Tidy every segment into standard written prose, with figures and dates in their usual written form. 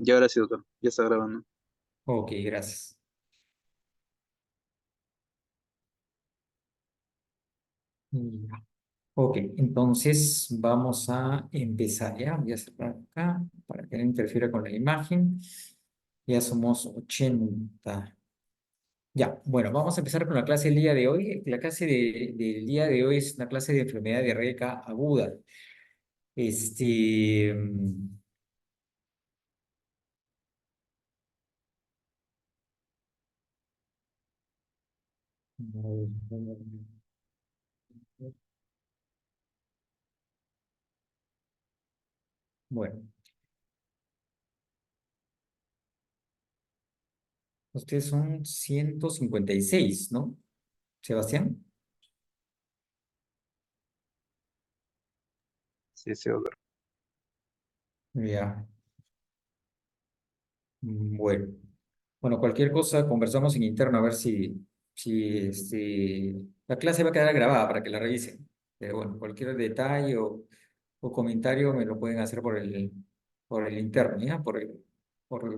Ya ahora sí, doctor. Ya está grabando. Ok, gracias. Ya. Ok, entonces vamos a empezar ya. Voy a cerrar acá para que no interfiera con la imagen. Ya somos 80. Ya, bueno, vamos a empezar con la clase del día de hoy. La clase del día de hoy es una clase de enfermedad diarreica aguda. Este, mm, bueno, ustedes son 156, ¿no, Sebastián? Sí, sí, doctor. Ya. Bueno, bueno, cualquier cosa conversamos en interno a ver si la clase va a quedar grabada para que la revisen. Pero bueno, cualquier detalle o comentario me lo pueden hacer por el interno, ¿ya? Por el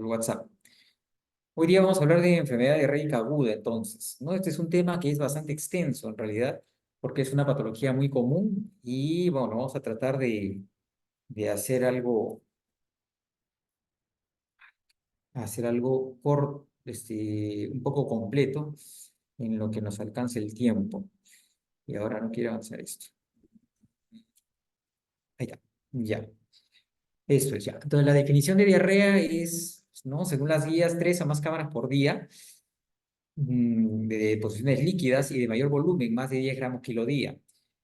WhatsApp. Hoy día vamos a hablar de enfermedad diarreica aguda, entonces, ¿no? Este es un tema que es bastante extenso en realidad, porque es una patología muy común y, bueno, vamos a tratar de hacer algo corto, un poco completo en lo que nos alcance el tiempo. Y ahora no quiero avanzar esto. Ahí está. Ya. Esto es ya. Entonces, la definición de diarrea es, ¿no? Según las guías, 3 a más cámaras por día, de deposiciones líquidas y de mayor volumen, más de 10 gramos kilo día.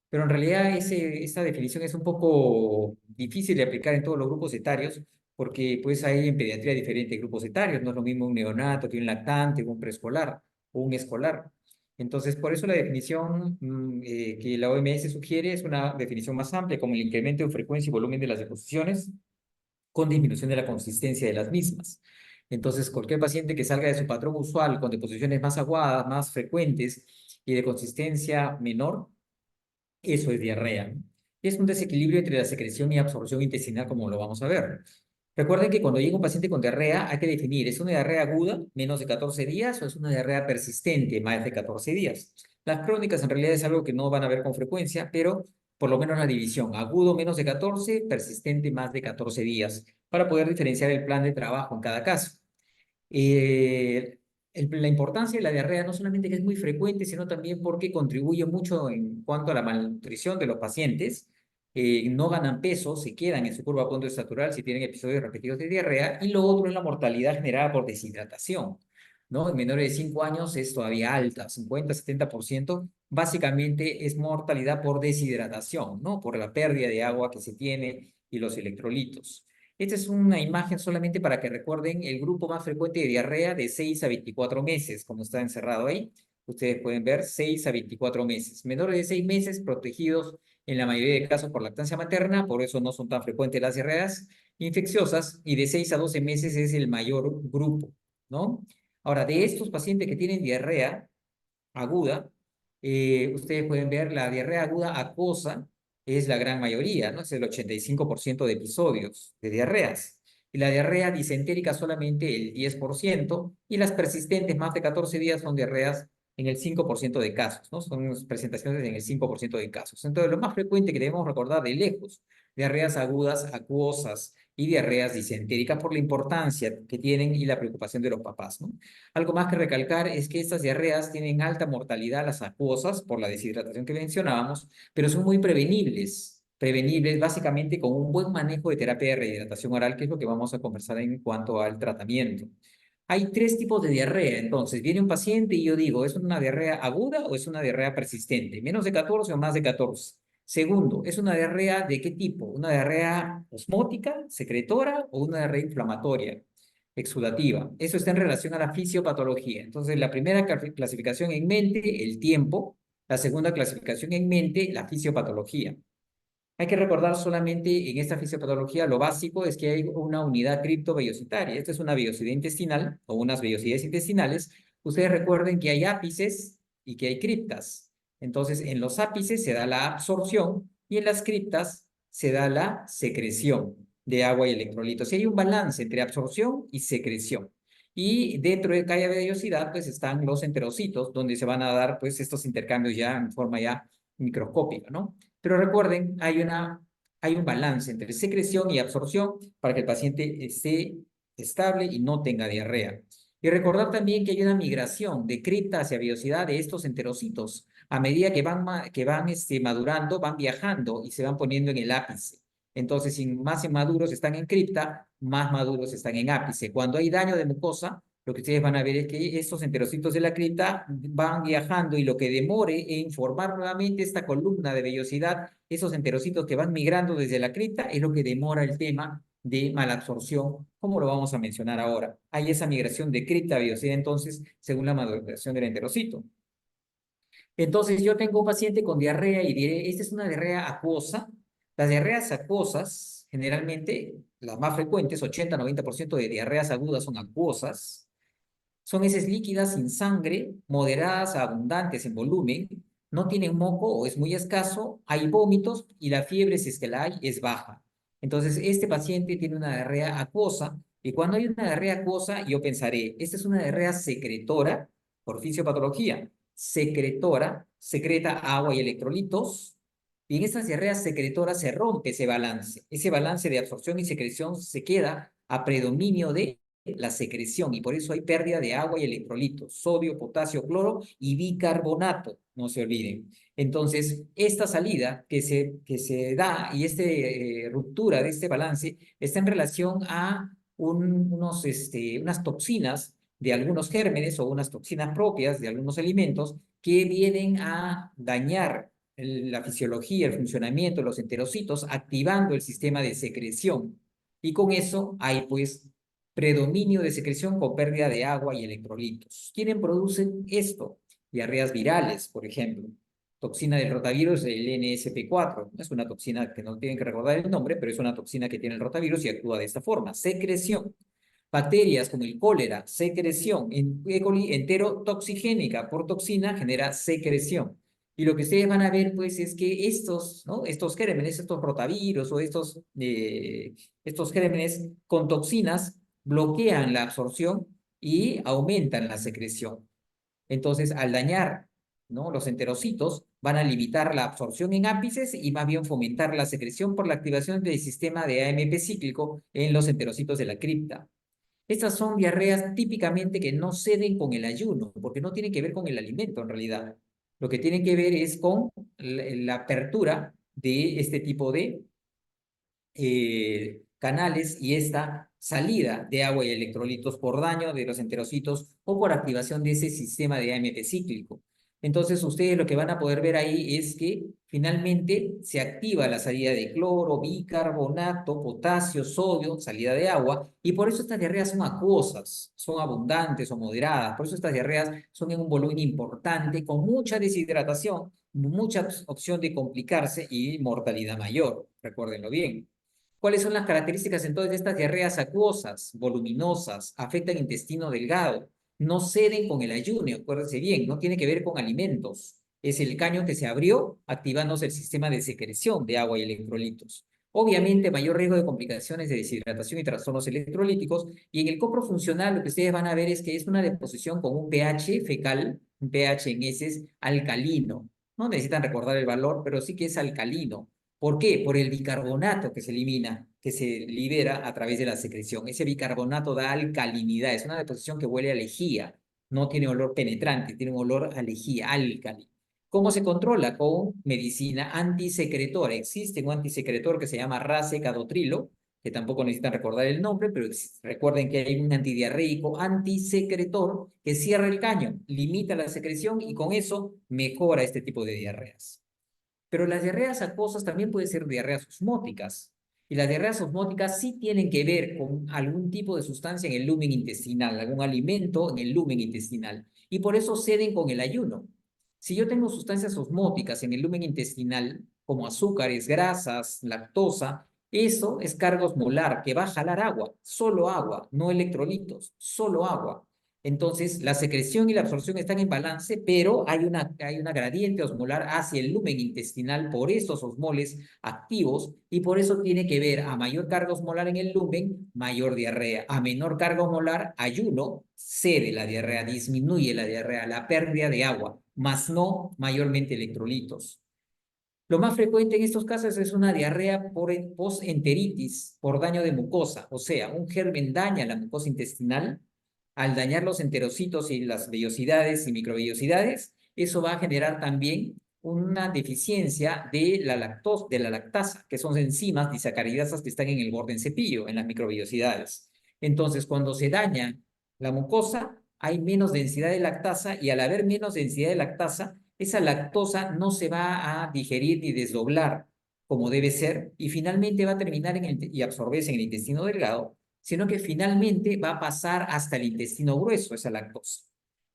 Pero en realidad esa definición es un poco difícil de aplicar en todos los grupos etarios, porque pues hay en pediatría diferentes grupos etarios, no es lo mismo un neonato que un lactante, un preescolar o un escolar. Entonces, por eso la definición que la OMS sugiere es una definición más amplia, como el incremento en frecuencia y volumen de las deposiciones, con disminución de la consistencia de las mismas. Entonces, cualquier paciente que salga de su patrón usual con deposiciones más aguadas, más frecuentes y de consistencia menor, eso es diarrea. Es un desequilibrio entre la secreción y absorción intestinal, como lo vamos a ver. Recuerden que cuando llega un paciente con diarrea, hay que definir, ¿es una diarrea aguda, menos de 14 días, o es una diarrea persistente, más de 14 días? Las crónicas en realidad es algo que no van a ver con frecuencia, pero por lo menos la división, agudo menos de 14, persistente más de 14 días, para poder diferenciar el plan de trabajo en cada caso. Eh, la importancia de la diarrea no solamente que es muy frecuente, sino también porque contribuye mucho en cuanto a la malnutrición de los pacientes. No ganan peso, se quedan en su curva punto si tienen episodios repetidos de diarrea. Y lo otro es la mortalidad generada por deshidratación, ¿no? En menores de 5 años es todavía alta, 50-70%. Básicamente es mortalidad por deshidratación, ¿no? Por la pérdida de agua que se tiene y los electrolitos. Esta es una imagen solamente para que recuerden el grupo más frecuente de diarrea de 6 a 24 meses, como está encerrado ahí. Ustedes pueden ver 6 a 24 meses. Menores de 6 meses protegidos en la mayoría de casos por lactancia materna, por eso no son tan frecuentes las diarreas infecciosas, y de 6 a 12 meses es el mayor grupo, ¿no? Ahora, de estos pacientes que tienen diarrea aguda, ustedes pueden ver la diarrea aguda acuosa es la gran mayoría, ¿no? Es el 85% de episodios de diarreas. Y la diarrea disentérica solamente el 10%, y las persistentes más de 14 días son diarreas en el 5% de casos, ¿no? Son presentaciones en el 5% de casos. Entonces, lo más frecuente que debemos recordar de lejos, diarreas agudas, acuosas y diarreas disentéricas por la importancia que tienen y la preocupación de los papás, ¿no? Algo más que recalcar es que estas diarreas tienen alta mortalidad las acuosas por la deshidratación que mencionábamos, pero son muy prevenibles básicamente con un buen manejo de terapia de rehidratación oral, que es lo que vamos a conversar en cuanto al tratamiento. Hay 3 tipos de diarrea, entonces viene un paciente y yo digo, ¿es una diarrea aguda o es una diarrea persistente? ¿Menos de 14 o más de 14? Segundo, ¿es una diarrea de qué tipo? ¿Una diarrea osmótica, secretora o una diarrea inflamatoria, exudativa? Eso está en relación a la fisiopatología. Entonces, la primera clasificación en mente, el tiempo. La segunda clasificación en mente, la fisiopatología. Hay que recordar solamente en esta fisiopatología lo básico es que hay una unidad criptovellositaria. Esta es una vellosidad intestinal o unas vellosidades intestinales. Ustedes recuerden que hay ápices y que hay criptas. Entonces, en los ápices se da la absorción y en las criptas se da la secreción. de agua y electrolitos. Y hay un balance entre absorción y secreción. Y dentro de cada vellosidad, pues están los enterocitos, donde se van a dar, pues, estos intercambios ya en forma ya microscópica, ¿no? Pero recuerden, hay un balance entre secreción y absorción para que el paciente esté estable y no tenga diarrea. Y recordar también que hay una migración de cripta hacia vellosidad de estos enterocitos. A medida que van madurando, van viajando y se van poniendo en el ápice. Entonces, si más inmaduros están en cripta, más maduros están en ápice. Cuando hay daño de mucosa, lo que ustedes van a ver es que estos enterocitos de la cripta van viajando y lo que demore en formar nuevamente esta columna de vellosidad, esos enterocitos que van migrando desde la cripta, es lo que demora el tema de malabsorción, como lo vamos a mencionar ahora. Hay esa migración de cripta a vellosidad, entonces, según la maduración del enterocito. Entonces, yo tengo un paciente con diarrea y diré, esta es una diarrea acuosa. Las diarreas acuosas, generalmente, las más frecuentes, 80-90% de diarreas agudas son acuosas. Son heces líquidas sin sangre, moderadas a abundantes en volumen, no tienen moco o es muy escaso, hay vómitos y la fiebre, si es que la hay, es baja. Entonces, este paciente tiene una diarrea acuosa y cuando hay una diarrea acuosa, yo pensaré, esta es una diarrea secretora por fisiopatología. Secretora, secreta agua y electrolitos. Y en estas diarreas secretoras se rompe ese balance. Ese balance de absorción y secreción se queda a predominio de la secreción y por eso hay pérdida de agua y electrolitos, sodio, potasio, cloro y bicarbonato, no se olviden. Entonces, esta salida que se da y esta ruptura de este balance está en relación a unas toxinas de algunos gérmenes o unas toxinas propias de algunos alimentos que vienen a dañar la fisiología, el funcionamiento de los enterocitos, activando el sistema de secreción. Y con eso hay pues predominio de secreción con pérdida de agua y electrolitos. ¿Quiénes producen esto? Diarreas virales, por ejemplo. Toxina del rotavirus, el NSP4. Es una toxina que no tienen que recordar el nombre, pero es una toxina que tiene el rotavirus y actúa de esta forma. Secreción. Bacterias como el cólera, secreción. E. coli enterotoxigénica por toxina genera secreción. Y lo que ustedes van a ver, pues, es que estos gérmenes, estos rotavirus o estos gérmenes con toxinas bloquean la absorción y aumentan la secreción. Entonces, al dañar, ¿no?, los enterocitos, van a limitar la absorción en ápices y más bien fomentar la secreción por la activación del sistema de AMP cíclico en los enterocitos de la cripta. Estas son diarreas típicamente que no ceden con el ayuno, porque no tienen que ver con el alimento en realidad. Lo que tienen que ver es con la apertura de este tipo de canales y esta salida de agua y electrolitos por daño de los enterocitos o por activación de ese sistema de AMP cíclico. Entonces, ustedes lo que van a poder ver ahí es que finalmente se activa la salida de cloro, bicarbonato, potasio, sodio, salida de agua, y por eso estas diarreas son acuosas, son abundantes o moderadas. Por eso estas diarreas son en un volumen importante, con mucha deshidratación, mucha opción de complicarse y mortalidad mayor. Recuérdenlo bien. ¿Cuáles son las características entonces de estas diarreas acuosas, voluminosas, afectan el intestino delgado? No ceden con el ayuno, acuérdense bien, no tiene que ver con alimentos. Es el caño que se abrió activándose el sistema de secreción de agua y electrolitos. Obviamente, mayor riesgo de complicaciones de deshidratación y trastornos electrolíticos. Y en el coprofuncional lo que ustedes van a ver es que es una deposición con un pH fecal, un pH en heces alcalino. No necesitan recordar el valor, pero sí que es alcalino. ¿Por qué? Por el bicarbonato que se elimina, que se libera a través de la secreción. Ese bicarbonato da alcalinidad, es una deposición que huele a lejía, no tiene olor penetrante, tiene un olor a lejía, álcali. ¿Cómo se controla? Con medicina antisecretora. Existe un antisecretor que se llama racecadotrilo, que tampoco necesitan recordar el nombre, pero recuerden que hay un antidiarreico antisecretor que cierra el caño, limita la secreción y con eso mejora este tipo de diarreas. Pero las diarreas acuosas también pueden ser diarreas osmóticas. Y las diarreas osmóticas sí tienen que ver con algún tipo de sustancia en el lumen intestinal, algún alimento en el lumen intestinal. Y por eso ceden con el ayuno. Si yo tengo sustancias osmóticas en el lumen intestinal, como azúcares, grasas, lactosa, eso es carga osmolar que va a jalar agua, solo agua, no electrolitos, solo agua. Entonces, la secreción y la absorción están en balance, pero hay una gradiente osmolar hacia el lumen intestinal por estos osmoles activos y por eso tiene que ver a mayor carga osmolar en el lumen, mayor diarrea. A menor carga osmolar, ayuno, cede la diarrea, disminuye la diarrea, la pérdida de agua, más no mayormente electrolitos. Lo más frecuente en estos casos es una diarrea por postenteritis, por daño de mucosa, o sea, un germen daña la mucosa intestinal. Al dañar los enterocitos y las vellosidades y microvellosidades, eso va a generar también una deficiencia de la lactasa, que son enzimas disacaridasas que están en el borde en cepillo, en las microvellosidades. Entonces, cuando se daña la mucosa, hay menos densidad de lactasa y al haber menos densidad de lactasa, esa lactosa no se va a digerir ni desdoblar como debe ser y finalmente va a terminar y absorberse en el intestino delgado, sino que finalmente va a pasar hasta el intestino grueso esa lactosa.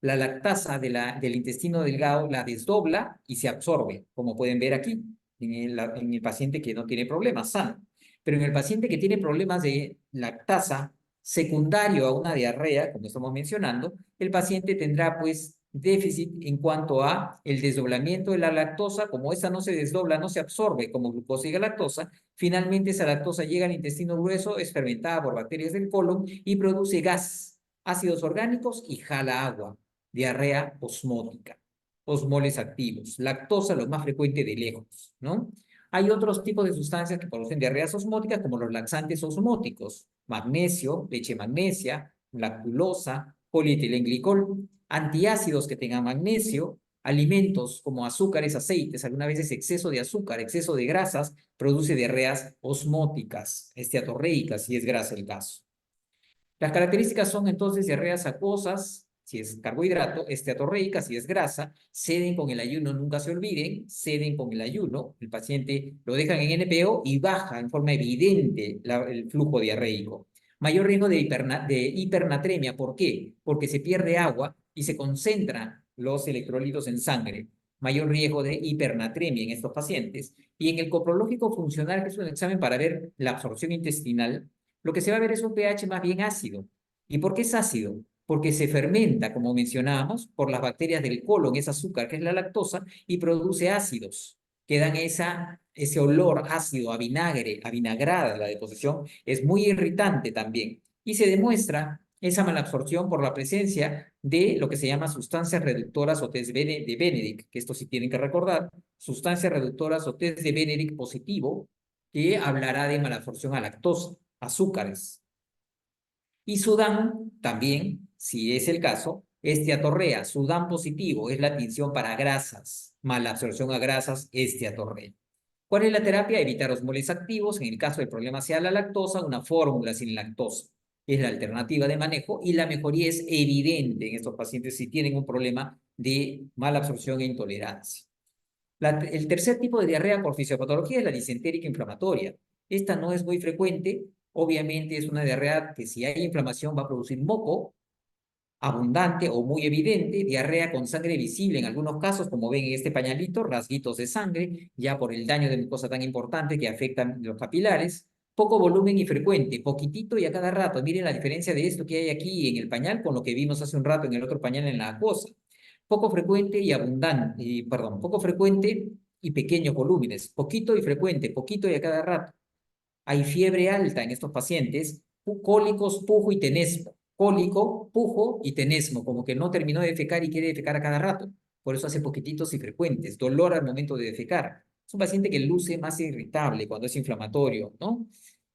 La lactasa del intestino delgado la desdobla y se absorbe, como pueden ver aquí, en el paciente que no tiene problemas, sano. Pero en el paciente que tiene problemas de lactasa secundario a una diarrea, como estamos mencionando, el paciente tendrá pues déficit en cuanto a el desdoblamiento de la lactosa, como esa no se desdobla, no se absorbe como glucosa y galactosa, finalmente esa lactosa llega al intestino grueso, es fermentada por bacterias del colon y produce gas, ácidos orgánicos y jala agua, diarrea osmótica, osmoles activos, lactosa lo más frecuente de lejos, ¿no? Hay otros tipos de sustancias que producen diarreas osmóticas como los laxantes osmóticos, magnesio, leche magnesia, lactulosa, polietilenglicol, antiácidos que tengan magnesio, alimentos como azúcares, aceites, algunas veces exceso de azúcar, exceso de grasas, produce diarreas osmóticas, esteatorreicas, si es grasa el caso. Las características son entonces diarreas acuosas, si es carbohidrato, esteatorreica, si es grasa, ceden con el ayuno, nunca se olviden, ceden con el ayuno, el paciente lo dejan en NPO y baja en forma evidente el flujo diarreico. Mayor riesgo de hipernatremia, ¿por qué? Porque se pierde agua y se concentran los electrolitos en sangre. Mayor riesgo de hipernatremia en estos pacientes. Y en el coprológico funcional, que es un examen para ver la absorción intestinal, lo que se va a ver es un pH más bien ácido. ¿Y por qué es ácido? Porque se fermenta, como mencionábamos, por las bacterias del colon, ese azúcar que es la lactosa, y produce ácidos que dan ese olor ácido a vinagre, a vinagrada la deposición, es muy irritante también. Y se demuestra esa malabsorción por la presencia de lo que se llama sustancias reductoras o test de Benedict, que esto sí tienen que recordar, sustancias reductoras o test de Benedict positivo, que hablará de malabsorción a lactosa, azúcares. Y Sudán también, si es el caso, esteatorrea, Sudán positivo, es la tinción para grasas, malabsorción a grasas, esteatorrea. ¿Cuál es la terapia? Evitar osmoles activos. En el caso del problema sea la lactosa, una fórmula sin lactosa. Es la alternativa de manejo y la mejoría es evidente en estos pacientes si tienen un problema de mala absorción e intolerancia. El tercer tipo de diarrea por fisiopatología es la disentérica inflamatoria. Esta no es muy frecuente. Obviamente es una diarrea que si hay inflamación va a producir moco abundante o muy evidente, diarrea con sangre visible en algunos casos, como ven en este pañalito, rasguitos de sangre, ya por el daño de mucosa tan importante que afectan los capilares, poco volumen y frecuente, poquitito y a cada rato. Miren la diferencia de esto que hay aquí en el pañal con lo que vimos hace un rato en el otro pañal en la acuosa. Poco frecuente y abundante, perdón, poco frecuente y pequeños volúmenes, poquito y frecuente, poquito y a cada rato. Hay fiebre alta en estos pacientes, cólicos, pujo y tenesmo. Cólico, pujo y tenesmo, como que no terminó de defecar y quiere defecar a cada rato. Por eso hace poquititos y frecuentes. Dolor al momento de defecar. Es un paciente que luce más irritable cuando es inflamatorio, ¿no?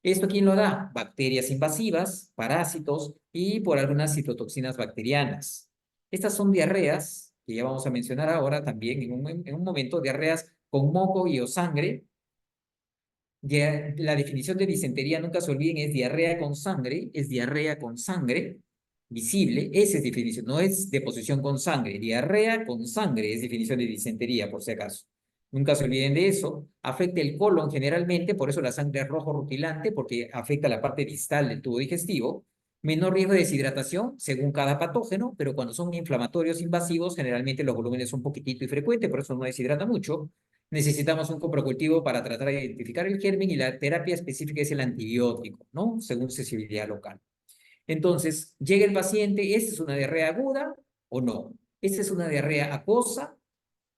¿Esto quién lo da? Bacterias invasivas, parásitos y por algunas citotoxinas bacterianas. Estas son diarreas, que ya vamos a mencionar ahora también en un momento, diarreas con moco y o sangre. La definición de disentería, nunca se olviden, es diarrea con sangre visible, esa es definición, no es deposición con sangre, diarrea con sangre es definición de disentería, por si acaso. Nunca se olviden de eso, afecta el colon generalmente, por eso la sangre es rojo rutilante, porque afecta la parte distal del tubo digestivo, menor riesgo de deshidratación según cada patógeno, pero cuando son inflamatorios invasivos, generalmente los volúmenes son poquitito y frecuente, por eso no deshidrata mucho. Necesitamos un coprocultivo para tratar de identificar el germen y la terapia específica es el antibiótico, ¿no? Según sensibilidad local. Entonces, llega el paciente, ¿esta es una diarrea aguda o no? ¿Esta es una diarrea acuosa,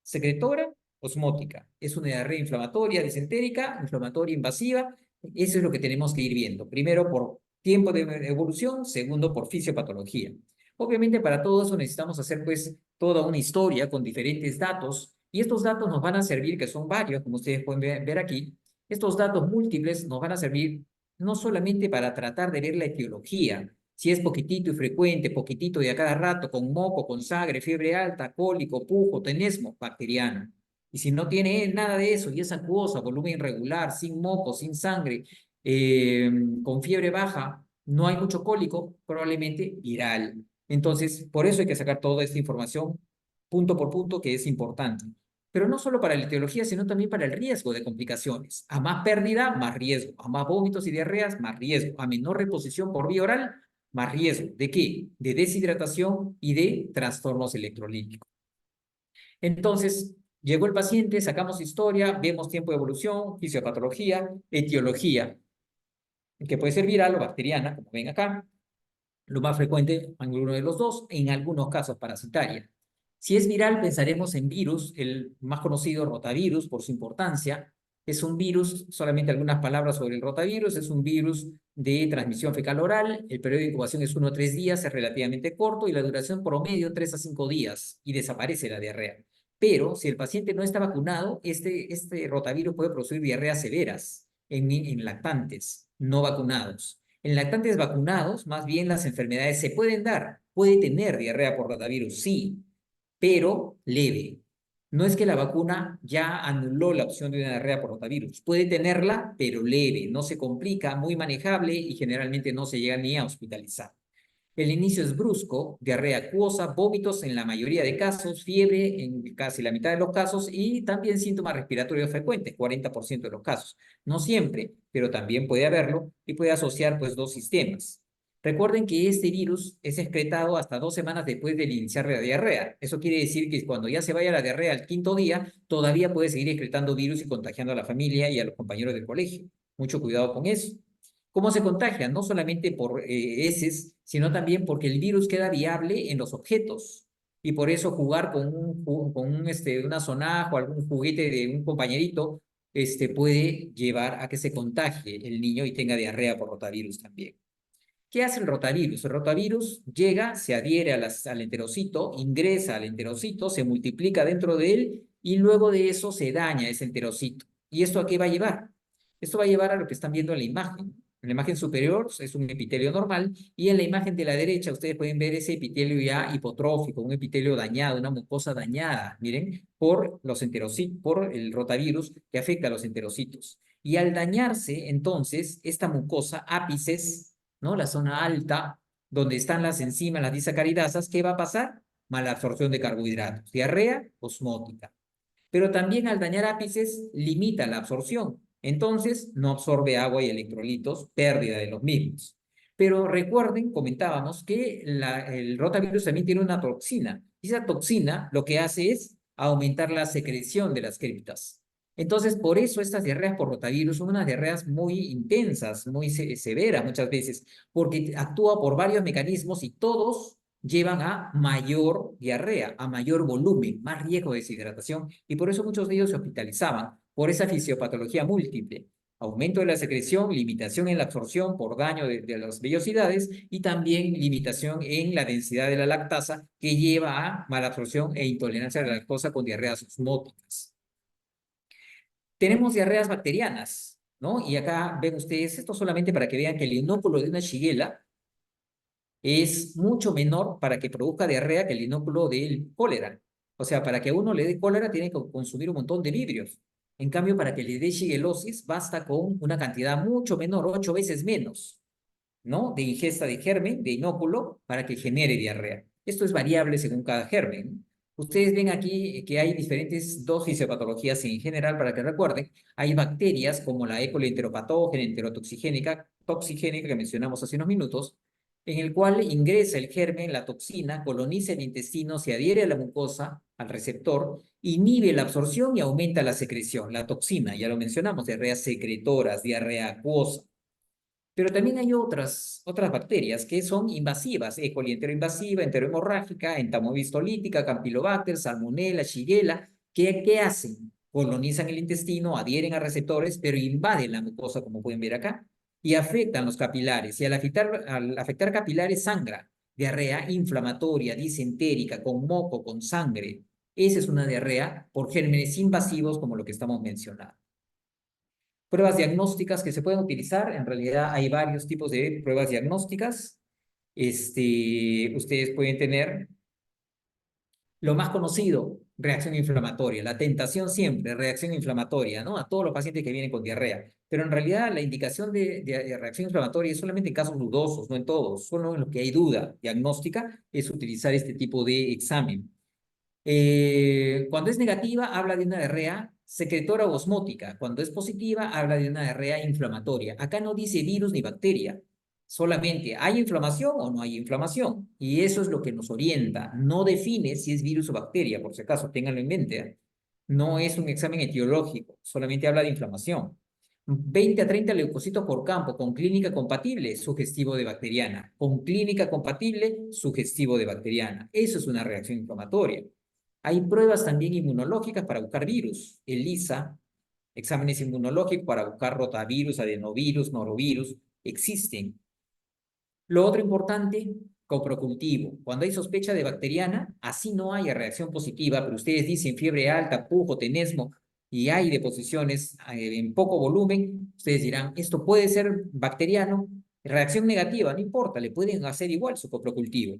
secretora, osmótica? ¿Es una diarrea inflamatoria, disentérica, inflamatoria, invasiva? Eso es lo que tenemos que ir viendo. Primero, por tiempo de evolución. Segundo, por fisiopatología. Obviamente, para todo eso necesitamos hacer, pues, toda una historia con diferentes datos. Y estos datos nos van a servir, que son varios, como ustedes pueden ver aquí. Estos datos múltiples nos van a servir no solamente para tratar de ver la etiología, si es poquitito y frecuente, poquitito y a cada rato, con moco, con sangre, fiebre alta, cólico, pujo, tenesmo, bacteriano. Y si no tiene nada de eso y es acuosa, volumen irregular, sin moco, sin sangre, con fiebre baja, no hay mucho cólico, probablemente viral. Entonces, por eso hay que sacar toda esta información punto por punto, que es importante. Pero no solo para la etiología, sino también para el riesgo de complicaciones. A más pérdida, más riesgo. A más vómitos y diarreas, más riesgo. A menor reposición por vía oral, más riesgo. ¿De qué? De deshidratación y de trastornos electrolíticos. Entonces, llegó el paciente, sacamos historia, vemos tiempo de evolución, fisiopatología, etiología, que puede ser viral o bacteriana, como ven acá. Lo más frecuente, alguno de los dos, en algunos casos parasitaria. Si es viral, pensaremos en virus, el más conocido rotavirus por su importancia. Es un virus, solamente algunas palabras sobre el rotavirus, es un virus de transmisión fecal oral, el periodo de incubación es 1 a 3 días, es relativamente corto y la duración promedio 3 a 5 días y desaparece la diarrea. Pero si el paciente no está vacunado, este rotavirus puede producir diarreas severas en lactantes no vacunados. En lactantes vacunados, más bien las enfermedades se pueden dar. Puede tener diarrea por rotavirus, sí, pero leve. No es que la vacuna ya anuló la opción de una diarrea por rotavirus. Puede tenerla, pero leve, no se complica, muy manejable y generalmente no se llega ni a hospitalizar. El inicio es brusco, diarrea acuosa, vómitos en la mayoría de casos, fiebre en casi la mitad de los casos y también síntomas respiratorios frecuentes, 40% de los casos. No siempre, pero también puede haberlo y puede asociar pues dos sistemas. Recuerden que este virus es excretado hasta 2 semanas después del iniciar la diarrea. Eso quiere decir que cuando ya se vaya la diarrea al 5.º día, todavía puede seguir excretando virus y contagiando a la familia y a los compañeros del colegio. Mucho cuidado con eso. ¿Cómo se contagia? No solamente por heces, sino también porque el virus queda viable en los objetos. Y por eso jugar una sonaja o algún juguete de un compañerito puede llevar a que se contagie el niño y tenga diarrea por rotavirus también. ¿Qué hace el rotavirus? El rotavirus llega, se adhiere al enterocito, ingresa al enterocito, se multiplica dentro de él y luego de eso se daña ese enterocito. ¿Y esto a qué va a llevar? Esto va a llevar a lo que están viendo en la imagen. En la imagen superior es un epitelio normal y en la imagen de la derecha ustedes pueden ver ese epitelio ya hipotrófico, un epitelio dañado, una mucosa dañada, miren, por los enterocitos, por el rotavirus que afecta a los enterocitos. Y al dañarse, entonces, esta mucosa, ápices, ¿no? La zona alta, donde están las enzimas, las disacaridasas, ¿qué va a pasar? Malabsorción de carbohidratos, diarrea osmótica. Pero también al dañar ápices limita la absorción. Entonces, no absorbe agua y electrolitos, pérdida de los mismos. Pero recuerden, comentábamos que el rotavirus también tiene una toxina. Y esa toxina lo que hace es aumentar la secreción de las criptas. Entonces, por eso estas diarreas por rotavirus son unas diarreas muy intensas, muy severas muchas veces, porque actúa por varios mecanismos y todos llevan a mayor diarrea, a mayor volumen, más riesgo de deshidratación, y por eso muchos de ellos se hospitalizaban por esa fisiopatología múltiple. Aumento de la secreción, limitación en la absorción por daño de las vellosidades y también limitación en la densidad de la lactasa que lleva a malabsorción e intolerancia a la lactosa con diarreas osmóticas. Tenemos diarreas bacterianas, ¿no? Y acá ven ustedes, esto solamente para que vean que el inóculo de una Shigella es mucho menor para que produzca diarrea que el inóculo del cólera. O sea, para que a uno le dé cólera tiene que consumir un montón de vidrios. En cambio, para que le dé shigellosis basta con una cantidad mucho menor, 8 veces menos, ¿no? De ingesta de germen, de inóculo, para que genere diarrea. Esto es variable según cada germen. Ustedes ven aquí que hay diferentes dosis de patologías en general, para que recuerden, hay bacterias como la E. coli enteropatógena, enterotoxigénica, toxigénica que mencionamos hace unos minutos, en el cual ingresa el germen, la toxina, coloniza el intestino, se adhiere a la mucosa, al receptor, inhibe la absorción y aumenta la secreción. La toxina, ya lo mencionamos, diarreas secretoras, diarrea acuosa. Pero también hay otras bacterias que son invasivas, E. coli enteroinvasiva, enterohemorrágica, entamoebistolítica, campylobacter, salmonella, shigella. ¿Qué hacen? Colonizan el intestino, adhieren a receptores, pero invaden la mucosa, como pueden ver acá, y afectan los capilares. Y al afectar capilares, sangra, diarrea inflamatoria, disentérica, con moco, con sangre. Esa es una diarrea por gérmenes invasivos, como lo que estamos mencionando. Pruebas diagnósticas que se pueden utilizar, en realidad hay varios tipos de pruebas diagnósticas. Ustedes pueden tener lo más conocido, reacción inflamatoria. La tentación siempre, reacción inflamatoria, ¿no? A todos los pacientes que vienen con diarrea. Pero en realidad la indicación de reacción inflamatoria es solamente en casos dudosos, no en todos. Solo en los que hay duda diagnóstica es utilizar este tipo de examen. Cuando es negativa, habla de una diarrea secretora o osmótica. Cuando es positiva, habla de una diarrea inflamatoria. Acá no dice virus ni bacteria. Solamente hay inflamación o no hay inflamación. Y eso es lo que nos orienta. No define si es virus o bacteria, por si acaso, ténganlo en mente, ¿eh? No es un examen etiológico, solamente habla de inflamación. 20 a 30 leucocitos por campo, con clínica compatible, sugestivo de bacteriana. Con clínica compatible, sugestivo de bacteriana. Eso es una reacción inflamatoria. Hay pruebas también inmunológicas para buscar virus. ELISA, exámenes inmunológicos para buscar rotavirus, adenovirus, norovirus, existen. Lo otro importante, coprocultivo. Cuando hay sospecha de bacteriana, así no haya reacción positiva, pero ustedes dicen fiebre alta, pujo, tenesmo, y hay deposiciones en poco volumen, ustedes dirán, esto puede ser bacteriano, reacción negativa, no importa, le pueden hacer igual su coprocultivo.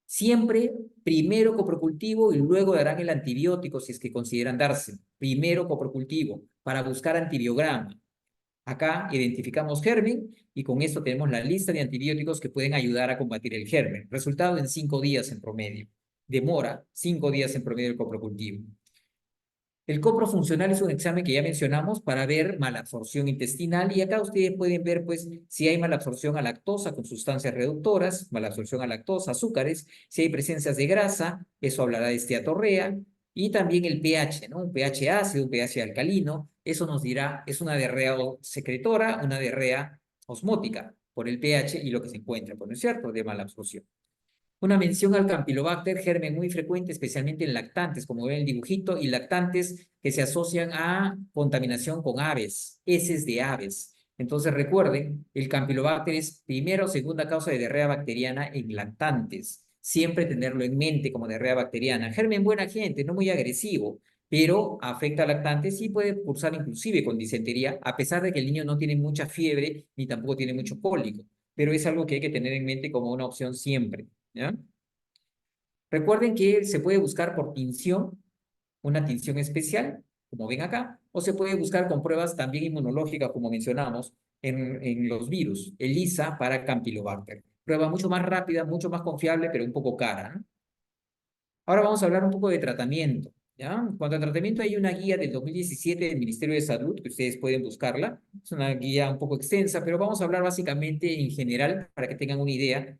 Siempre primero coprocultivo y luego darán el antibiótico si es que consideran darse. Primero coprocultivo para buscar antibiograma. Acá identificamos germen y con esto tenemos la lista de antibióticos que pueden ayudar a combatir el germen. Resultado en 5 días en promedio. Demora 5 días en promedio el coprocultivo. El copro funcional es un examen que ya mencionamos para ver malabsorción intestinal y acá ustedes pueden ver pues si hay malabsorción a lactosa con sustancias reductoras, malabsorción a lactosa, azúcares, si hay presencias de grasa, eso hablará de esteatorrea y también el pH, ¿no? Un pH ácido, un pH alcalino, eso nos dirá, es una diarrea secretora, una diarrea osmótica por el pH y lo que se encuentra, ¿no es cierto?, de malabsorción. Una mención al Campylobacter, germen muy frecuente, especialmente en lactantes, como ven el dibujito, y lactantes que se asocian a contaminación con aves, heces de aves. Entonces recuerden, el Campylobacter es primera o segunda causa de diarrea bacteriana en lactantes. Siempre tenerlo en mente como diarrea bacteriana. Germen buena gente, no muy agresivo, pero afecta a lactantes y puede cursar inclusive con disentería, a pesar de que el niño no tiene mucha fiebre ni tampoco tiene mucho cólico. Pero es algo que hay que tener en mente como una opción siempre. ¿Ya? Recuerden que se puede buscar por tinción, una tinción especial, como ven acá, o se puede buscar con pruebas también inmunológicas, como mencionamos, en los virus, ELISA para Campylobacter. Prueba mucho más rápida, mucho más confiable, pero un poco cara, ¿no? Ahora vamos a hablar un poco de tratamiento, ¿ya? En cuanto a tratamiento, hay una guía del 2017 del Ministerio de Salud, que ustedes pueden buscarla. Es una guía un poco extensa, pero vamos a hablar básicamente en general para que tengan una idea.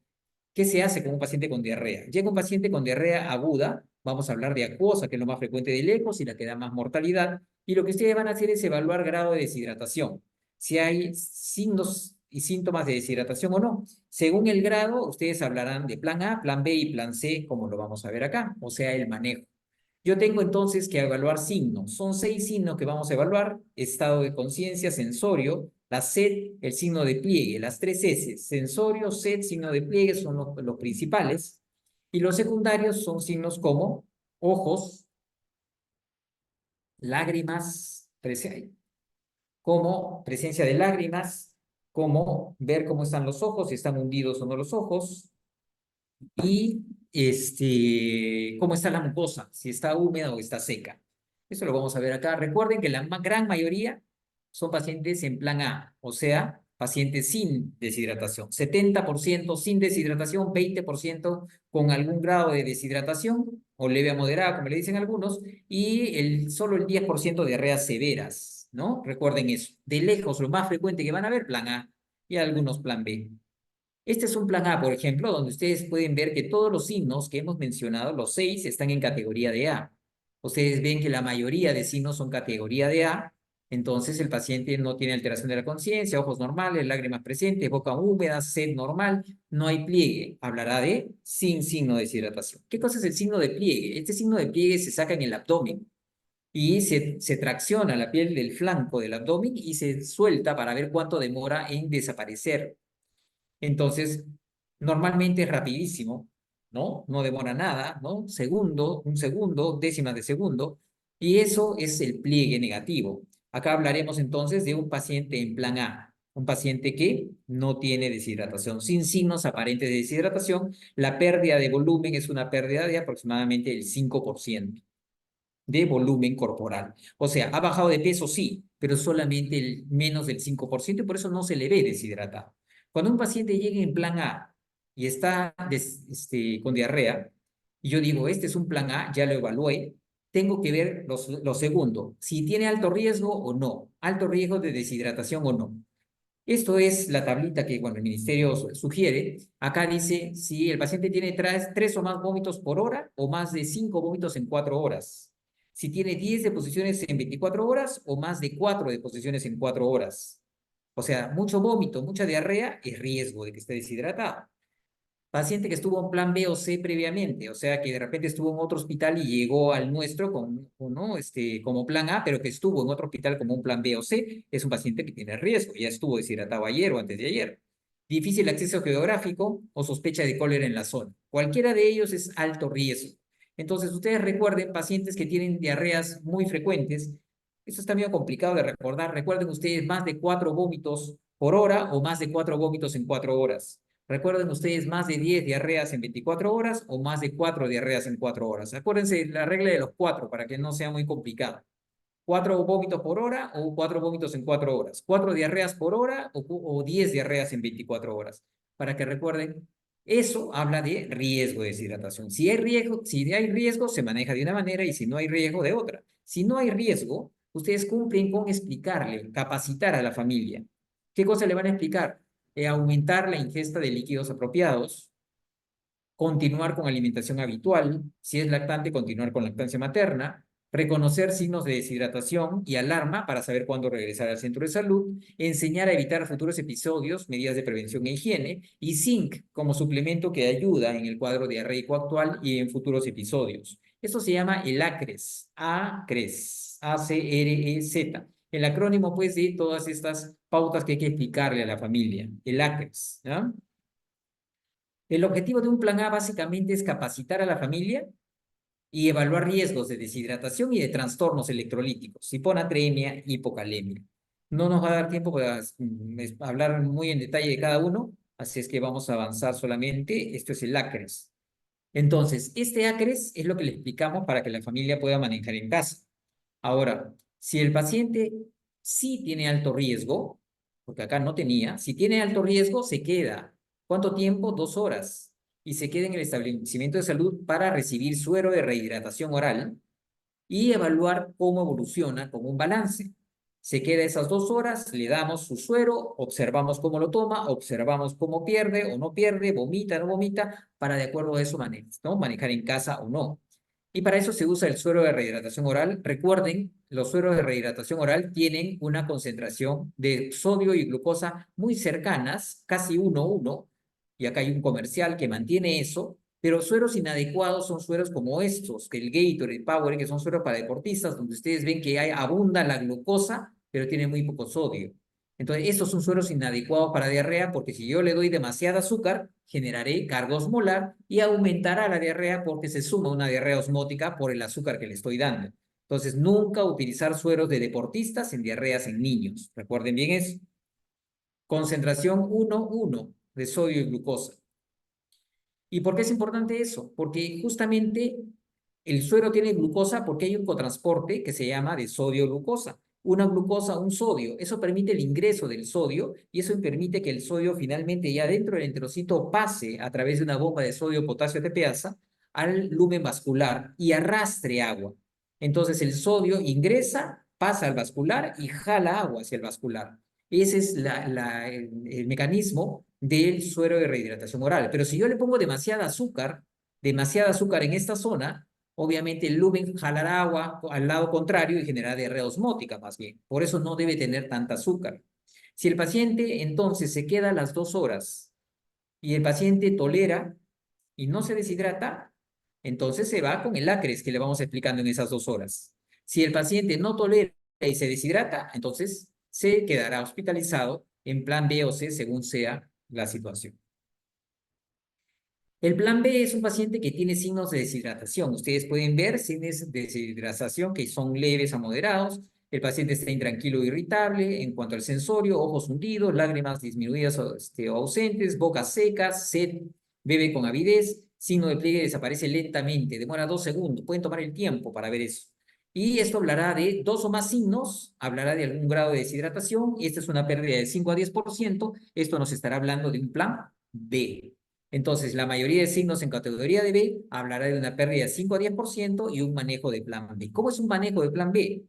¿Qué se hace con un paciente con diarrea? Llega un paciente con diarrea aguda, vamos a hablar de acuosa, que es lo más frecuente de lejos y la que da más mortalidad, y lo que ustedes van a hacer es evaluar grado de deshidratación, si hay signos y síntomas de deshidratación o no. Según el grado, ustedes hablarán de plan A, plan B y plan C, como lo vamos a ver acá, o sea, el manejo. Yo tengo entonces que evaluar signos. Son 6 signos que vamos a evaluar: estado de conciencia, sensorio, la sed, el signo de pliegue, las 3 S, sensorio, sed, signo de pliegue son los principales. Y los secundarios son signos como ojos, lágrimas, como presencia de lágrimas, como ver cómo están los ojos, si están hundidos o no los ojos, y cómo está la mucosa, si está húmeda o está seca. Eso lo vamos a ver acá. Recuerden que la gran mayoría son pacientes en plan A, o sea, pacientes sin deshidratación. 70% sin deshidratación, 20% con algún grado de deshidratación o leve a moderada, como le dicen algunos, y solo el 10% de diarreas severas, ¿no? Recuerden eso. De lejos, lo más frecuente que van a ver, plan A, y algunos plan B. Este es un plan A, por ejemplo, donde ustedes pueden ver que todos los signos que hemos mencionado, los 6, están en categoría de A. Ustedes ven que la mayoría de signos son categoría de A Entonces el paciente no tiene alteración de la conciencia, ojos normales, lágrimas presentes, boca húmeda, sed normal, no hay pliegue. Hablará de sin signo de deshidratación. ¿Qué cosa es el signo de pliegue? Este signo de pliegue se saca en el abdomen y se tracciona la piel del flanco del abdomen y se suelta para ver cuánto demora en desaparecer. Entonces, normalmente es rapidísimo, ¿no? No demora nada, ¿no? Segundo, un segundo, décimas de segundo, y eso es el pliegue negativo. Acá hablaremos entonces de un paciente en plan A, un paciente que no tiene deshidratación, sin signos aparentes de deshidratación. La pérdida de volumen es una pérdida de aproximadamente el 5% de volumen corporal. O sea, ha bajado de peso, sí, pero solamente el menos del 5% y por eso no se le ve deshidratado. Cuando un paciente llega en plan A y está con diarrea, y yo digo, este es un plan A, ya lo evalué, tengo que ver lo segundo, si tiene alto riesgo o no, alto riesgo de deshidratación o no. Esto es la tablita que, bueno, el ministerio sugiere. Acá dice si el paciente tiene tres o más vómitos por hora o más de 5 vómitos en 4 horas. Si tiene 10 deposiciones en 24 horas o más de 4 deposiciones en 4 horas. O sea, mucho vómito, mucha diarrea es riesgo de que esté deshidratado. Paciente que estuvo en plan B o C previamente, o sea, que de repente estuvo en otro hospital y llegó al nuestro ¿no? Como plan A, pero que estuvo en otro hospital como un plan B o C, es un paciente que tiene riesgo, ya estuvo deshidratado ayer o antes de ayer. Difícil acceso geográfico o sospecha de cólera en la zona. Cualquiera de ellos es alto riesgo. Entonces, ustedes recuerden, pacientes que tienen diarreas muy frecuentes, eso está medio complicado de recordar. Recuerden ustedes más de 4 vómitos por hora o más de 4 vómitos en 4 horas. Recuerden ustedes más de 10 diarreas en 24 horas o más de 4 diarreas en 4 horas. Acuérdense la regla de los 4 para que no sea muy complicado. 4 vómitos por hora o 4 vómitos en 4 horas. 4 diarreas por hora o 10 diarreas en 24 horas. Para que recuerden, eso habla de riesgo de deshidratación. Si hay riesgo, se maneja de una manera y si no hay riesgo, de otra. Si no hay riesgo, ustedes cumplen con explicarle, capacitar a la familia. ¿Qué cosa le van a explicar? Aumentar la ingesta de líquidos apropiados, continuar con alimentación habitual, si es lactante, continuar con lactancia materna, reconocer signos de deshidratación y alarma para saber cuándo regresar al centro de salud, enseñar a evitar futuros episodios, medidas de prevención e higiene, y zinc como suplemento que ayuda en el cuadro diarreico actual y en futuros episodios. Esto se llama el ACRES, ACRES, A-C-R-E-Z. El acrónimo, pues, de todas estas pautas que hay que explicarle a la familia, el ACRES, ¿no? El objetivo de un plan A básicamente es capacitar a la familia y evaluar riesgos de deshidratación y de trastornos electrolíticos, hiponatremia, hipocalemia. No nos va a dar tiempo para hablar muy en detalle de cada uno, así es que vamos a avanzar solamente. Esto es el ACRES. Entonces, este ACRES es lo que le explicamos para que la familia pueda manejar en casa. Ahora, si el paciente sí tiene alto riesgo, porque acá no tenía, si tiene alto riesgo, se queda. ¿Cuánto tiempo? 2 horas. Y se queda en el establecimiento de salud para recibir suero de rehidratación oral y evaluar cómo evoluciona con un balance. Se queda esas 2 horas, le damos su suero, observamos cómo lo toma, observamos cómo pierde o no pierde, vomita o no vomita, para de acuerdo a eso ¿no? Manejar en casa o no. Y para eso se usa el suero de rehidratación oral. Recuerden, los sueros de rehidratación oral tienen una concentración de sodio y glucosa muy cercanas, casi 1:1, y acá hay un comercial que mantiene eso, pero sueros inadecuados son sueros como estos, que el Gatorade, el Powerade, que son sueros para deportistas, donde ustedes ven que abunda la glucosa, pero tiene muy poco sodio. Entonces, estos son sueros inadecuados para diarrea porque si yo le doy demasiada azúcar, generaré carga osmolar y aumentará la diarrea porque se suma una diarrea osmótica por el azúcar que le estoy dando. Entonces, nunca utilizar sueros de deportistas en diarreas en niños. Recuerden bien eso. Concentración 1:1 de sodio y glucosa. ¿Y por qué es importante eso? Porque justamente el suero tiene glucosa porque hay un cotransporte que se llama de sodio-glucosa. Una glucosa, un sodio. Eso permite el ingreso del sodio y eso permite que el sodio finalmente ya dentro del enterocito pase a través de una bomba de sodio-potasio tepeasa al lumen vascular y arrastre agua. Entonces el sodio ingresa, pasa al vascular y jala agua hacia el vascular. Ese es el mecanismo del suero de rehidratación oral. Pero si yo le pongo demasiada azúcar en esta zona, obviamente el lumen jalará agua al lado contrario y generará diarrea osmótica más bien. Por eso no debe tener tanta azúcar. Si el paciente entonces se queda las 2 horas y el paciente tolera y no se deshidrata, entonces se va con el ACRES que le vamos explicando en esas 2 horas. Si el paciente no tolera y se deshidrata, entonces se quedará hospitalizado en plan B o C según sea la situación. El plan B es un paciente que tiene signos de deshidratación. Ustedes pueden ver signos de deshidratación que son leves a moderados. El paciente está intranquilo o irritable en cuanto al sensorio, ojos hundidos, lágrimas disminuidas o ausentes, boca seca, sed, bebe con avidez, signo de pliegue desaparece lentamente, demora 2 segundos, pueden tomar el tiempo para ver eso. Y esto hablará de 2 o más signos, hablará de algún grado de deshidratación, y esta es una pérdida de 5 a 10%, esto nos estará hablando de un plan B. Entonces, la mayoría de signos en categoría de B hablará de una pérdida de 5 a 10% y un manejo de plan B. ¿Cómo es un manejo de plan B?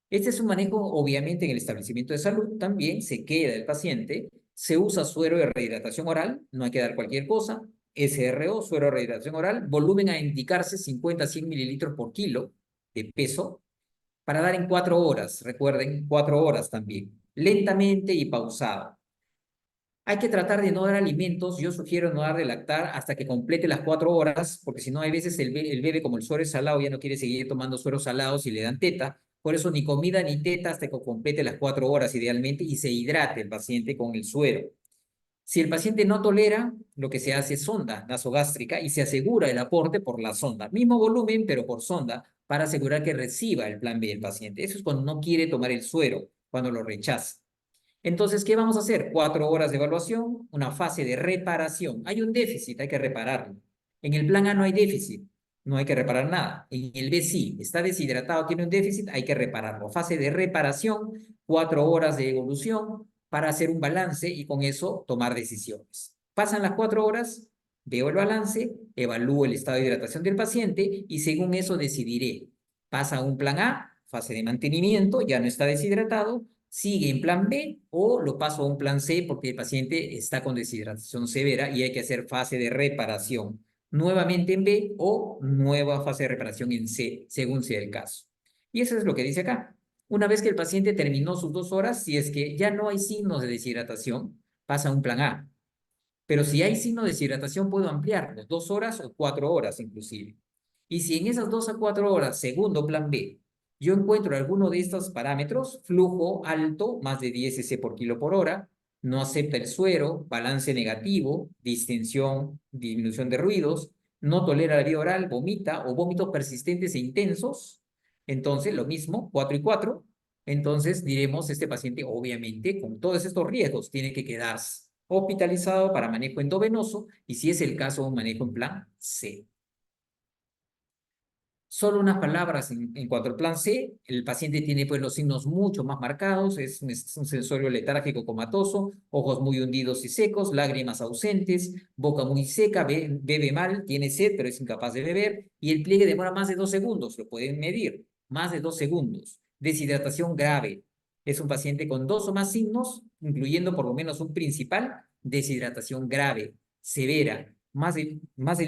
Este es un manejo, obviamente, en el establecimiento de salud. También se queda el paciente, se usa suero de rehidratación oral, no hay que dar cualquier cosa. SRO, suero de rehidratación oral, volumen a indicarse 50 a 100 mililitros por kilo de peso, para dar en 4 horas. Recuerden, 4 horas también, lentamente y pausado. Hay que tratar de no dar alimentos, yo sugiero no dar de lactar hasta que complete las 4 horas, porque si no, hay veces el bebé, como el suero es salado, ya no quiere seguir tomando sueros salados y le dan teta. Por eso ni comida ni teta hasta que complete las 4 horas idealmente y se hidrate el paciente con el suero. Si el paciente no tolera, lo que se hace es sonda nasogástrica y se asegura el aporte por la sonda. Mismo volumen, pero por sonda, para asegurar que reciba el plan B del paciente. Eso es cuando no quiere tomar el suero, cuando lo rechaza. Entonces, ¿qué vamos a hacer? 4 horas de evaluación, una fase de reparación. Hay un déficit, hay que repararlo. En el plan A no hay déficit, no hay que reparar nada. En el B sí, está deshidratado, tiene un déficit, hay que repararlo. Fase de reparación, 4 horas de evolución para hacer un balance y con eso tomar decisiones. Pasan las 4 horas, veo el balance, evalúo el estado de hidratación del paciente y según eso decidiré. Pasa a un plan A, fase de mantenimiento, ya no está deshidratado, sigue en plan B o lo paso a un plan C porque el paciente está con deshidratación severa y hay que hacer fase de reparación. Nuevamente en B o nueva fase de reparación en C, según sea el caso. Y eso es lo que dice acá. Una vez que el paciente terminó sus 2 horas, si es que ya no hay signos de deshidratación, pasa a un plan A. Pero si hay signo de deshidratación, puedo ampliarlo, 2 horas o 4 horas inclusive. Y si en esas 2 a 4 horas, segundo plan B, yo encuentro alguno de estos parámetros, flujo alto, más de 10 cc por kilo por hora, no acepta el suero, balance negativo, distensión, disminución de ruidos, no tolera la vía oral, vomita o vómitos persistentes e intensos, entonces lo mismo, 4 y 4, entonces diremos, este paciente obviamente con todos estos riesgos tiene que quedarse hospitalizado para manejo endovenoso y si es el caso, un manejo en plan C. Solo unas palabras en cuanto al plan C, el paciente tiene pues los signos mucho más marcados, es un sensorio letárgico comatoso, ojos muy hundidos y secos, lágrimas ausentes, boca muy seca, bebe mal, tiene sed pero es incapaz de beber y el pliegue demora más de 2 segundos, lo pueden medir, más de 2 segundos. Deshidratación grave, es un paciente con 2 o más signos, incluyendo por lo menos un principal, deshidratación grave, severa, más del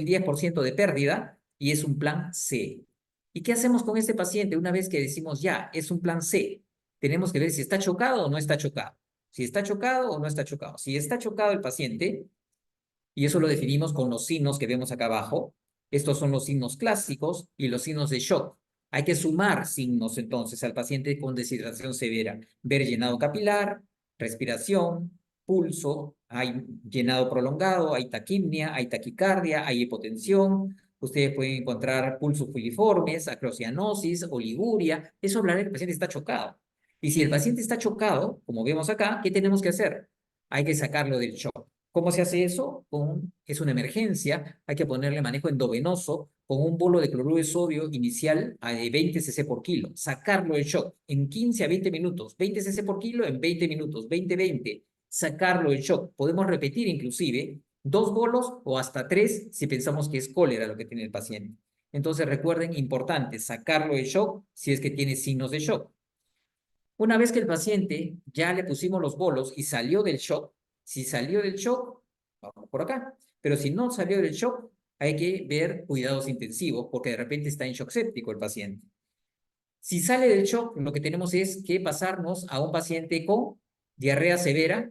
10% de pérdida y es un plan C. ¿Y qué hacemos con este paciente una vez que decimos ya, es un plan C? Tenemos que ver si está chocado o no está chocado. Si está chocado o no está chocado. Si está chocado el paciente, y eso lo definimos con los signos que vemos acá abajo, estos son los signos clásicos y los signos de shock. Hay que sumar signos entonces al paciente con deshidratación severa. Ver llenado capilar, respiración, pulso, hay llenado prolongado, hay taquimia, hay taquicardia, hay hipotensión. Ustedes pueden encontrar pulsos filiformes, acrocianosis, oliguria. Eso hablará de que el paciente está chocado. Y si el paciente está chocado, como vemos acá, ¿qué tenemos que hacer? Hay que sacarlo del shock. ¿Cómo se hace eso? Es una emergencia, hay que ponerle manejo endovenoso con un bolo de cloruro de sodio inicial a 20 cc por kilo, sacarlo del shock en 15 a 20 minutos, 20 cc por kilo en 20 minutos, 20-20, sacarlo del shock. Podemos repetir inclusive 2 bolos o hasta 3 si pensamos que es cólera lo que tiene el paciente. Entonces recuerden, importante, sacarlo del shock si es que tiene signos de shock. Una vez que el paciente ya le pusimos los bolos y salió del shock, si salió del shock, vamos por acá. Pero si no salió del shock, hay que ver cuidados intensivos porque de repente está en shock séptico el paciente. Si sale del shock, lo que tenemos es que pasarnos a un paciente con diarrea severa,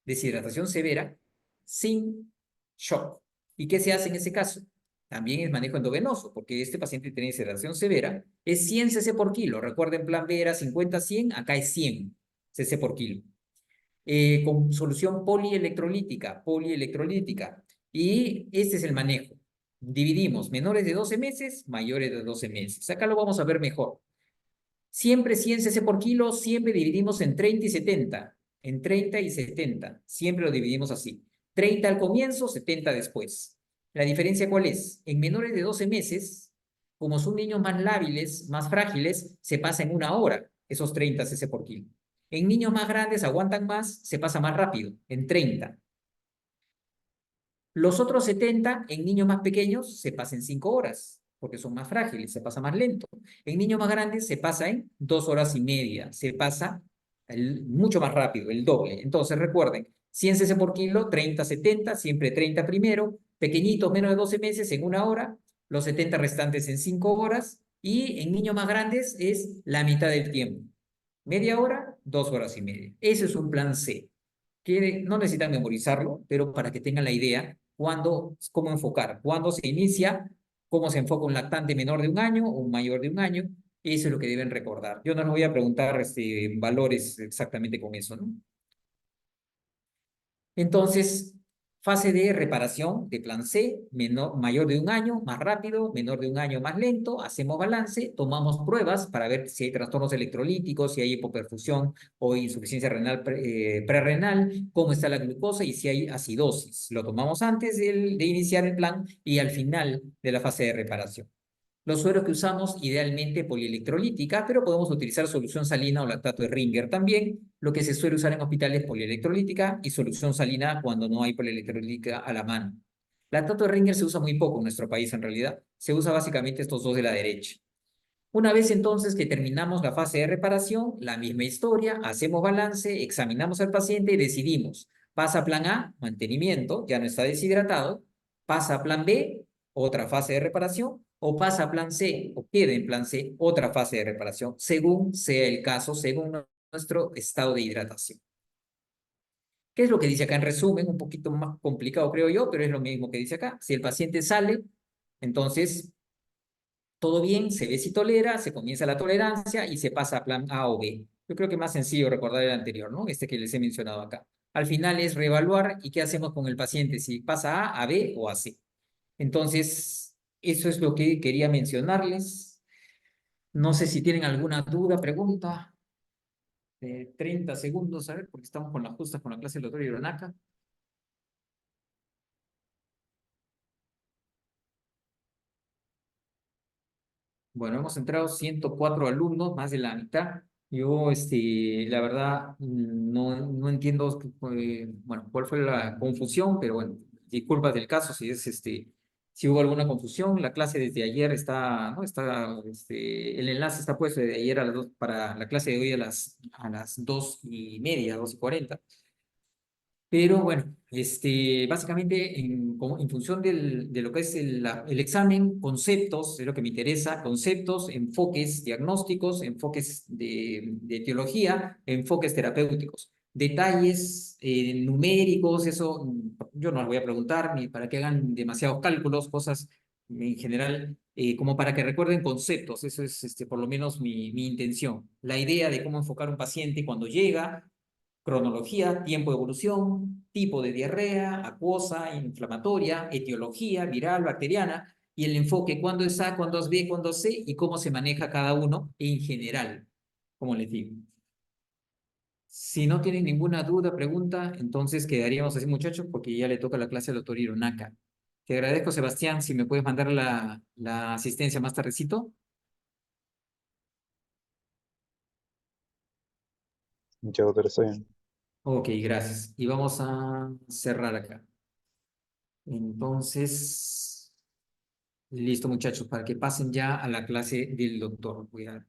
deshidratación severa, sin shock. ¿Y qué se hace en ese caso? También es manejo endovenoso, porque este paciente tiene deshidratación severa, es 100 cc por kilo. Recuerden, plan B era 50-100, acá es 100 cc por kilo. Con solución polielectrolítica. Y este es el manejo. Dividimos menores de 12 meses, mayores de 12 meses. Acá lo vamos a ver mejor. Siempre 100 cc por kilo, siempre dividimos en 30 y 70. En 30 y 70. Siempre lo dividimos así. 30 al comienzo, 70 después. ¿La diferencia cuál es? En menores de 12 meses, como son niños más lábiles, más frágiles, se pasa en 1 hora esos 30 cc por kilo. En niños más grandes, aguantan más, se pasa más rápido, en 30. Los otros 70 en niños más pequeños se pasa en 5 horas, porque son más frágiles, se pasa más lento. En niños más grandes se pasa en 2 horas y media, se pasa mucho más rápido, el doble. Entonces recuerden, 100 cc por kilo, 30-70, siempre 30 primero, pequeñitos menos de 12 meses en 1 hora, los 70 restantes en 5 horas, y en niños más grandes es la mitad del tiempo. Media hora, 2 horas y media. Ese es un plan C que no necesitan memorizarlo, pero para que tengan la idea cómo enfocar, cuándo se inicia, cómo se enfoca un lactante menor de 1 año o un mayor de 1 año. Eso es lo que deben recordar. Yo no les voy a preguntar valores exactamente con eso, ¿no? Entonces, fase de reparación de plan C, mayor de 1 año, más rápido, menor de 1 año, más lento, hacemos balance, tomamos pruebas para ver si hay trastornos electrolíticos, si hay hipoperfusión o insuficiencia renal prerrenal, cómo está la glucosa y si hay acidosis. Lo tomamos antes de iniciar el plan y al final de la fase de reparación. Los sueros que usamos, idealmente polielectrolítica, pero podemos utilizar solución salina o lactato de Ringer también. Lo que se suele usar en hospitales, polielectrolítica y solución salina cuando no hay polielectrolítica a la mano. Lactato de Ringer se usa muy poco en nuestro país en realidad. Se usa básicamente estos dos de la derecha. Una vez entonces que terminamos la fase de reparación, la misma historia, hacemos balance, examinamos al paciente y decidimos. Pasa a plan A, mantenimiento, ya no está deshidratado. Pasa a plan B, otra fase de reparación. O pasa a plan C, o queda en plan C, otra fase de reparación, según sea el caso, según nuestro estado de hidratación. ¿Qué es lo que dice acá en resumen? Un poquito más complicado, creo yo, pero es lo mismo que dice acá. Si el paciente sale, entonces todo bien, se ve si tolera, se comienza la tolerancia y se pasa a plan A o B. Yo creo que es más sencillo recordar el anterior, ¿no? Este que les he mencionado acá. Al final es reevaluar y qué hacemos con el paciente, si pasa A, a B o a C. Entonces, eso es lo que quería mencionarles. No sé si tienen alguna duda, pregunta. 30 segundos, a ver, porque estamos con las justas con la clase del doctor Hironaka. Bueno, hemos entrado 104 alumnos, más de la mitad. Yo, la verdad, no entiendo, bueno, cuál fue la confusión, pero bueno, disculpas del caso si hubo alguna confusión. La clase desde ayer está, ¿no? El enlace está puesto desde ayer a las 2, para la clase de hoy a las 2:30, 2:40. Pero bueno, básicamente en función de lo que es el examen, conceptos, es lo que me interesa, conceptos, enfoques diagnósticos, enfoques de etiología, enfoques terapéuticos. Detalles numéricos, eso yo no les voy a preguntar, ni para que hagan demasiados cálculos, cosas en general, como para que recuerden conceptos. Eso es por lo menos mi intención. La idea de cómo enfocar un paciente cuando llega, cronología, tiempo de evolución, tipo de diarrea, acuosa, inflamatoria, etiología, viral, bacteriana, y el enfoque, cuándo es A, cuándo es B, cuándo es C, y cómo se maneja cada uno en general, como les digo. Si no tienen ninguna duda, pregunta, entonces quedaríamos así, muchachos, porque ya le toca la clase al doctor Hironaka. Te agradezco, Sebastián, si me puedes mandar la asistencia más tardecito. Muchas doctor, está bien. Ok, gracias. Y vamos a cerrar acá. Entonces, listo, muchachos, para que pasen ya a la clase del doctor. Voy a